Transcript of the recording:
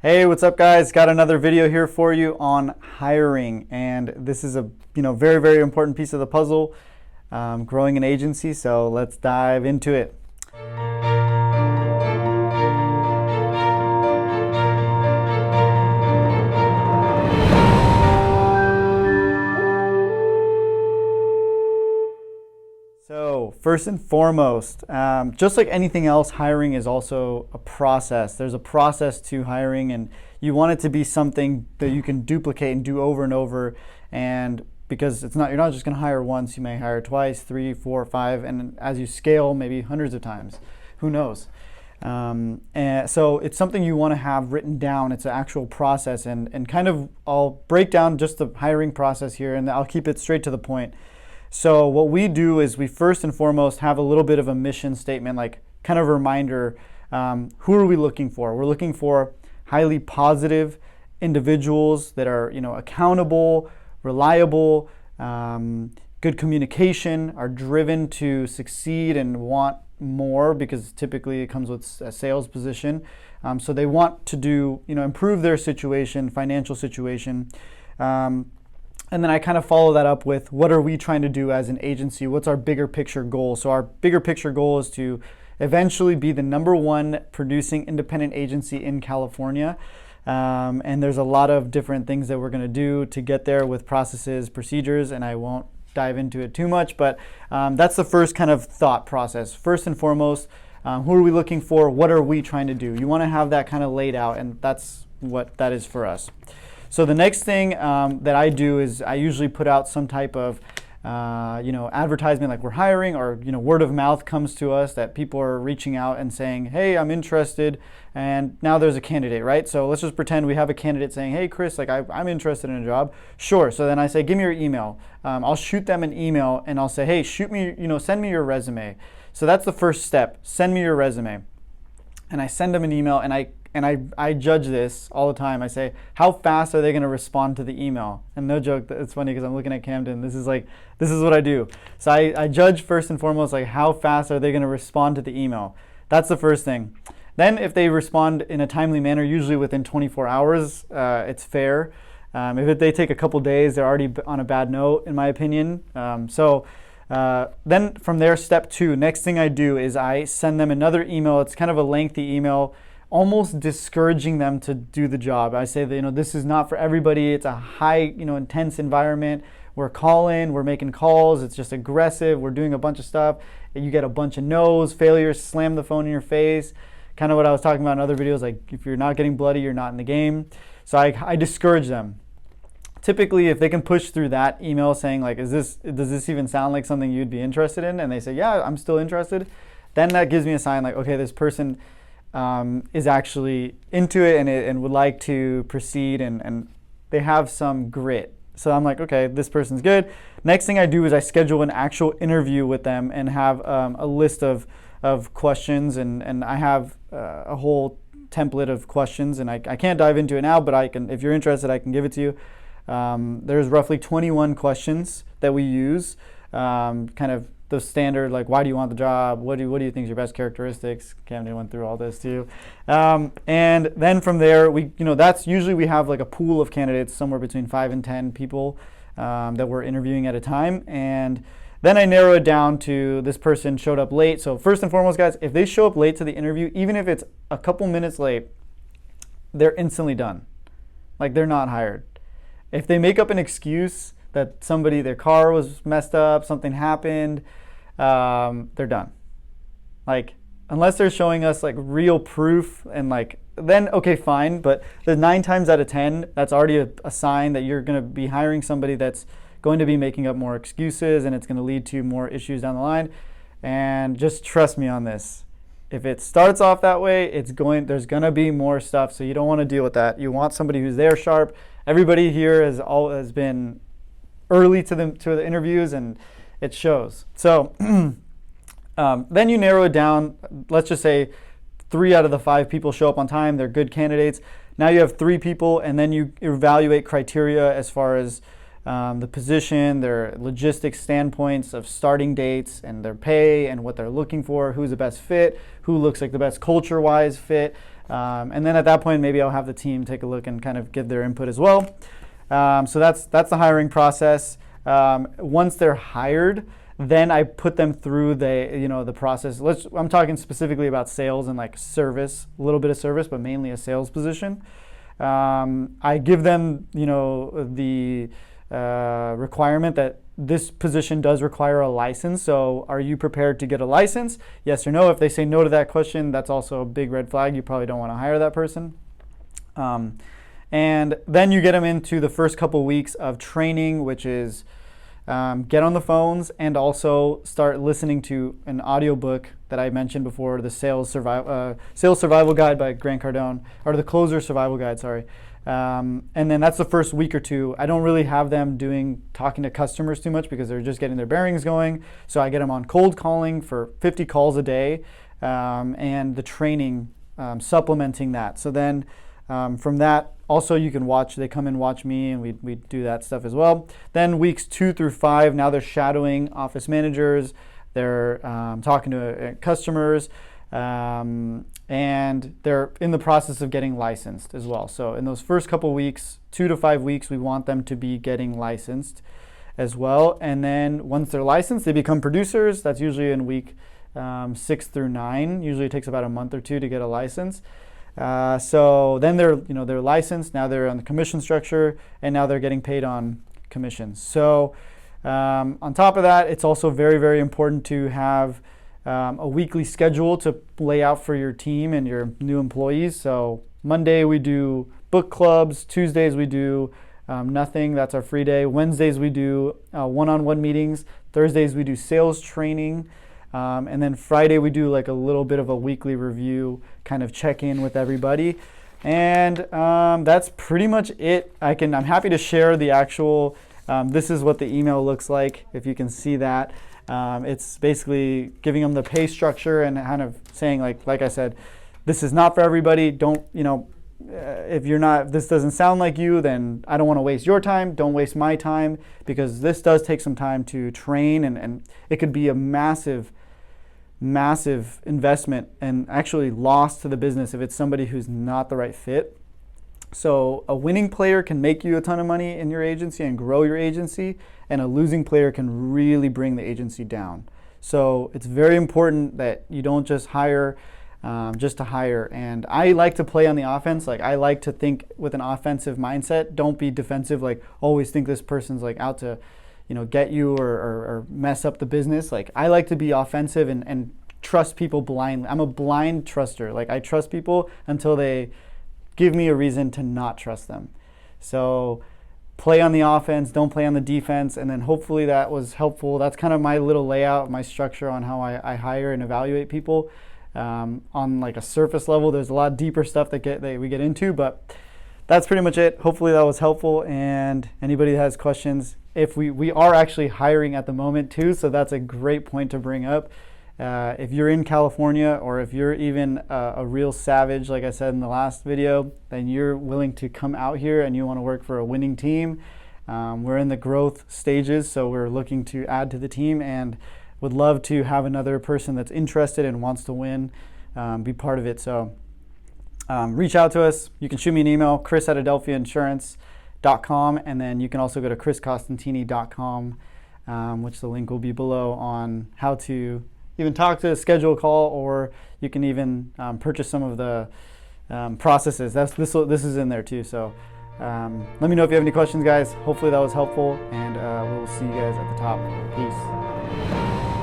Hey, what's up guys? Got another video here for you on hiring, and this is a very important piece of the puzzle, growing an agency. So let's dive into it. So first and foremost, just like anything else, hiring is also a process. There's a process to hiring, and you want it to be something that you can duplicate and do over and over. And because you're not just going to hire once, you may hire twice, 3, 4, 5, and as you scale, maybe hundreds of times. Who knows? And so it's something you want to have written down. It's an actual process, and kind of I'll break down just the hiring process here, and I'll keep it straight to the point. So what we do is we first and foremost have a little bit of a mission statement, like kind of a reminder. Who are we looking for? We're looking for highly positive individuals that are, accountable, reliable, good communication, are driven to succeed and want more, because typically it comes with a sales position. So they want to do, improve their situation, financial situation. And then I kind of follow that up with, what are we trying to do as an agency? What's our bigger picture goal? So our bigger picture goal is to eventually be the #1 producing independent agency in California. And there's a lot of different things that we're going to do to get there with processes, procedures, and I won't dive into it too much, but that's the first kind of thought process. First and foremost, who are we looking for? What are we trying to do? You want to have that kind of laid out, and that's what that is for us. So the next thing that I do is I usually put out some type of advertisement, like we're hiring, or word of mouth comes to us that people are reaching out and saying, hey, I'm interested, and now there's a candidate, right? So let's just pretend we have a candidate saying, hey Chris, like I'm interested in a job. Sure. So then I say, give me your email. I'll shoot them an email and I'll say, hey, send me your resume. So that's the first step. Send me your resume. And I send them an email, and I judge this all the time. I say, how fast are they going to respond to the email? And no joke, it's funny because I'm looking at Camden. This is what I do. So I judge first and foremost, like how fast are they going to respond to the email? That's the first thing. Then if they respond in a timely manner, usually within 24 hours, it's fair. If they take a couple days, they're already on a bad note, in my opinion. Then from there, step 2, next thing I do is I send them another email. It's kind of a lengthy email, almost discouraging them to do the job. I say that, this is not for everybody. It's a high, intense environment. We're we're making calls. It's just aggressive. We're doing a bunch of stuff. You get a bunch of no's, failures, slam the phone in your face. Kind of what I was talking about in other videos, like if you're not getting bloody, you're not in the game. So I discourage them. Typically, if they can push through that email saying like, does this even sound like something you'd be interested in? And they say, yeah, I'm still interested. Then that gives me a sign like, okay, this person is actually into it and would like to proceed, and they have some grit. So I'm like, okay, this person's good. Next thing I do is I schedule an actual interview with them and have a list of questions, and I have a whole template of questions, and I can't dive into it now, but I can, if you're interested, I can give it to you. There's roughly 21 questions that we use, kind of the standard, like, why do you want the job? What do you think is your best characteristics? Camden went through all this too. And then from there, that's usually we have like a pool of candidates, somewhere between 5 and 10 people that we're interviewing at a time. And then I narrow it down to this person showed up late. So first and foremost, guys, if they show up late to the interview, even if it's a couple minutes late, they're instantly done. Like, they're not hired. If they make up an excuse that their car was messed up, something happened, they're done. Like, unless they're showing us like real proof, and like, then okay, fine. But the 9 times out of 10, that's already a sign that you're going to be hiring somebody that's going to be making up more excuses, and it's going to lead to more issues down the line. And just trust me on this. If it starts off that way, there's going to be more stuff. So you don't want to deal with that. You want somebody who's there sharp. Everybody here has been early to the interviews, and it shows. So then you narrow it down. Let's just say 3 out of the 5 people show up on time. They're good candidates. Now you have 3 people, and then you evaluate criteria as far as the position, their logistics standpoints of starting dates and their pay and what they're looking for, who's the best fit, who looks like the best culture-wise fit. And then at that point, maybe I'll have the team take a look and kind of give their input as well. So that's the hiring process. Once they're hired, then I put them through the process. I'm talking specifically about sales and like service, a little bit of service, but mainly a sales position. I give them, the requirement that this position does require a license. So are you prepared to get a license? Yes or no. If they say no to that question, that's also a big red flag. You probably don't want to hire that person. And then you get them into the first couple weeks of training, which is get on the phones and also start listening to an audiobook that I mentioned before, the Sales Survival Guide by Grant Cardone, or the Closer Survival Guide, sorry. And then that's the first week or two. I don't really have them talking to customers too much because they're just getting their bearings going. So I get them on cold calling for 50 calls a day, and the training supplementing that. So then from that, also you can they come and watch me, and we do that stuff as well. Then weeks 2 through 5, now they're shadowing office managers, they're talking to customers, and they're in the process of getting licensed as well. So in those first couple weeks, 2 to 5 weeks, we want them to be getting licensed as well. And then once they're licensed, they become producers. That's usually in week 6 through 9. Usually it takes about a month or two to get a license. So then they're licensed. Now they're on the commission structure, and now they're getting paid on commissions. So on top of that, it's also very, very important to have a weekly schedule to lay out for your team and your new employees. So Monday we do book clubs. Tuesdays we do nothing. That's our free day. Wednesdays we do one-on-one meetings. Thursdays we do sales training. And then Friday we do like a little bit of a weekly review, kind of check in with everybody. And that's pretty much it. I'm happy to share the actual, this is what the email looks like, if you can see that. It's basically giving them the pay structure and kind of saying, like I said, this is not for everybody. Don't, if this doesn't sound like you, then I don't want to waste your time. Don't waste my time, because this does take some time to train, and it could be a massive investment and actually loss to the business if it's somebody who's not the right fit. So a winning player can make you a ton of money in your agency and grow your agency, and a losing player can really bring the agency down. So it's very important that you don't just hire just to hire. And I like to play on the offense. Like, I like to think with an offensive mindset. Don't be defensive, like always think this person's like out to get you or mess up the business. Like, I like to be offensive and trust people blindly. I'm a blind truster. Like, I trust people until they give me a reason to not trust them. So play on the offense, don't play on the defense. And then hopefully that was helpful. That's kind of my little layout, my structure on how I hire and evaluate people. On like a surface level, there's a lot deeper stuff that we get into, but that's pretty much it. Hopefully that was helpful. And anybody that has questions, if we are actually hiring at the moment too, so that's a great point to bring up. If you're in California, or if you're even a real savage, like I said in the last video, then you're willing to come out here and you want to work for a winning team. We're in the growth stages, so we're looking to add to the team, and would love to have another person that's interested and wants to win, be part of it. So reach out to us. You can shoot me an email, chris@adelfiainsurance.com, and then you can also go to chriscostantini.com, which the link will be below, on how to even talk to schedule a call, or you can even purchase some of the processes. This is in there too. So let me know if you have any questions, guys. Hopefully that was helpful, and we will see you guys at the top. Peace.